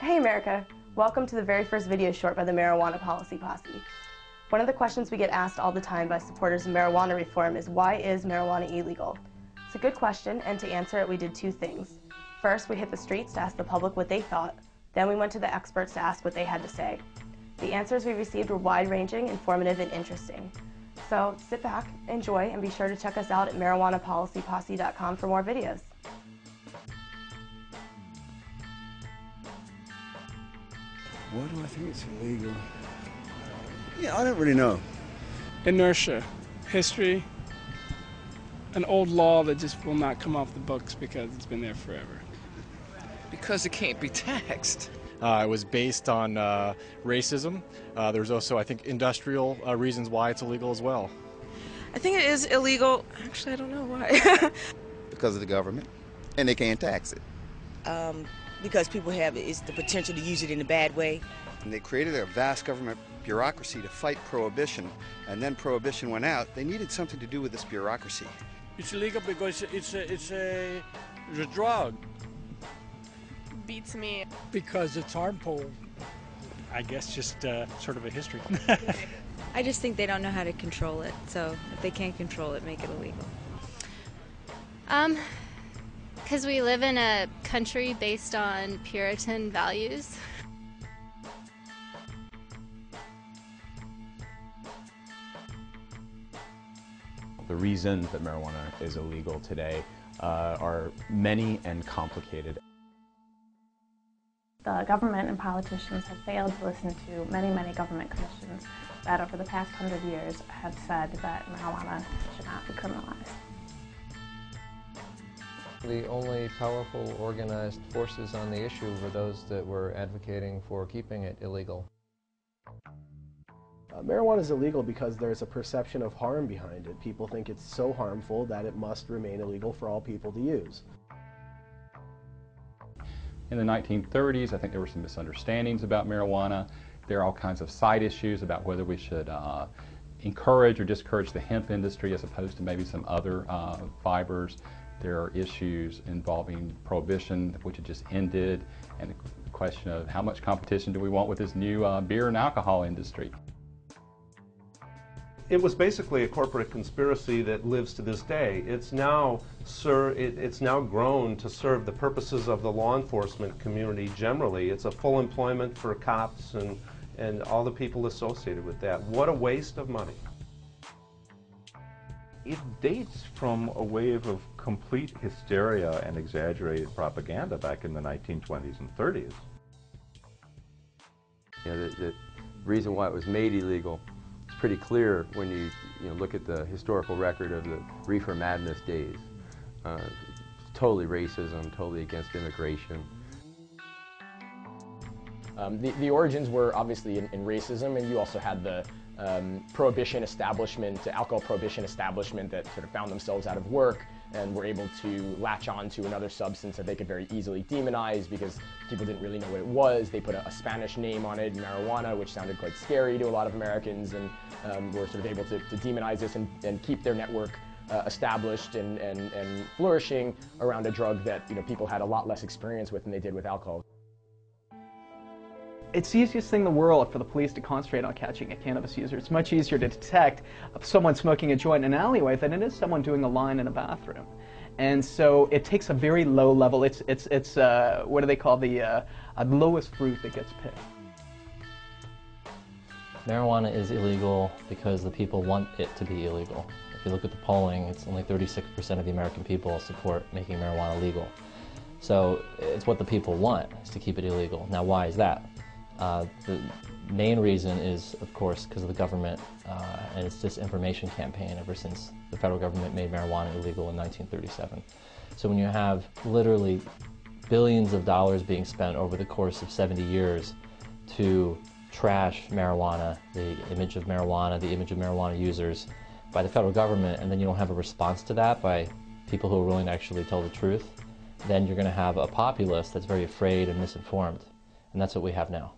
Hey America! Welcome to the very first video short by the Marijuana Policy Posse. One of the questions we get asked all the time by supporters of marijuana reform is, why is marijuana illegal? It's a good question, and to answer it we did two things. First, we hit the streets to ask the public what they thought. Then we went to the experts to ask what they had to say. The answers we received were wide-ranging, informative, and interesting. So sit back, enjoy, and be sure to check us out at marijuanapolicyposse.com for more videos. Why do I think it's illegal? Yeah, I don't really know. Inertia, history, an old law that just will not come off the books because it's been there forever. Because it can't be taxed. It was based on racism. There's also, I think, industrial reasons why it's illegal as well. I think it is illegal. Actually, I don't know why. Because of the government, and they can't tax it. Because people have the potential to use it in a bad way. And they created a vast government bureaucracy to fight prohibition, and then prohibition went out. They needed something to do with this bureaucracy. It's illegal because it's a drug. Beats me. Because it's harmful. I guess just sort of a history. I just think they don't know how to control it, so if they can't control it, make it illegal. Because we live in a country based on Puritan values. The reasons that marijuana is illegal today are many and complicated. The government and politicians have failed to listen to many government commissions that over the past 100 years have said that marijuana should not be criminalized. The only powerful organized forces on the issue were those that were advocating for keeping it illegal. Marijuana is illegal because there's a perception of harm behind it. People think it's so harmful that it must remain illegal for all people to use. In the 1930s, I think there were some misunderstandings about marijuana. There are all kinds of side issues about whether we should encourage or discourage the hemp industry as opposed to maybe some other fibers. There are issues involving prohibition, which had just ended, and the question of how much competition do we want with this new beer and alcohol industry. It was basically a corporate conspiracy that lives to this day. It's now grown to serve the purposes of the law enforcement community generally. It's a full employment for cops and all the people associated with that. What a waste of money. It dates from a wave of complete hysteria and exaggerated propaganda back in the 1920s and 30s. Yeah, the reason why it was made illegal is pretty clear when you look at the historical record of the reefer madness days. Totally racism, totally against immigration. The origins were obviously in racism, and you also had the prohibition establishment, alcohol prohibition establishment that sort of found themselves out of work and were able to latch on to another substance that they could very easily demonize because people didn't really know what it was. They put a Spanish name on it, marijuana, which sounded quite scary to a lot of Americans, and were sort of able to demonize this and keep their network established and flourishing around a drug that people had a lot less experience with than they did with alcohol. It's the easiest thing in the world for the police to concentrate on catching a cannabis user. It's much easier to detect someone smoking a joint in an alleyway than it is someone doing a line in a bathroom. And so it takes a very low level, it's what do they call the lowest fruit that gets picked. Marijuana is illegal because the people want it to be illegal. If you look at the polling, it's only 36% of the American people support making marijuana legal. So it's what the people want, is to keep it illegal. Now why is that? The main reason is, of course, because of the government and its disinformation campaign ever since the federal government made marijuana illegal in 1937. So when you have literally billions of dollars being spent over the course of 70 years to trash marijuana, the image of marijuana users by the federal government, and then you don't have a response to that by people who are willing to actually tell the truth, then you're going to have a populace that's very afraid and misinformed. And that's what we have now.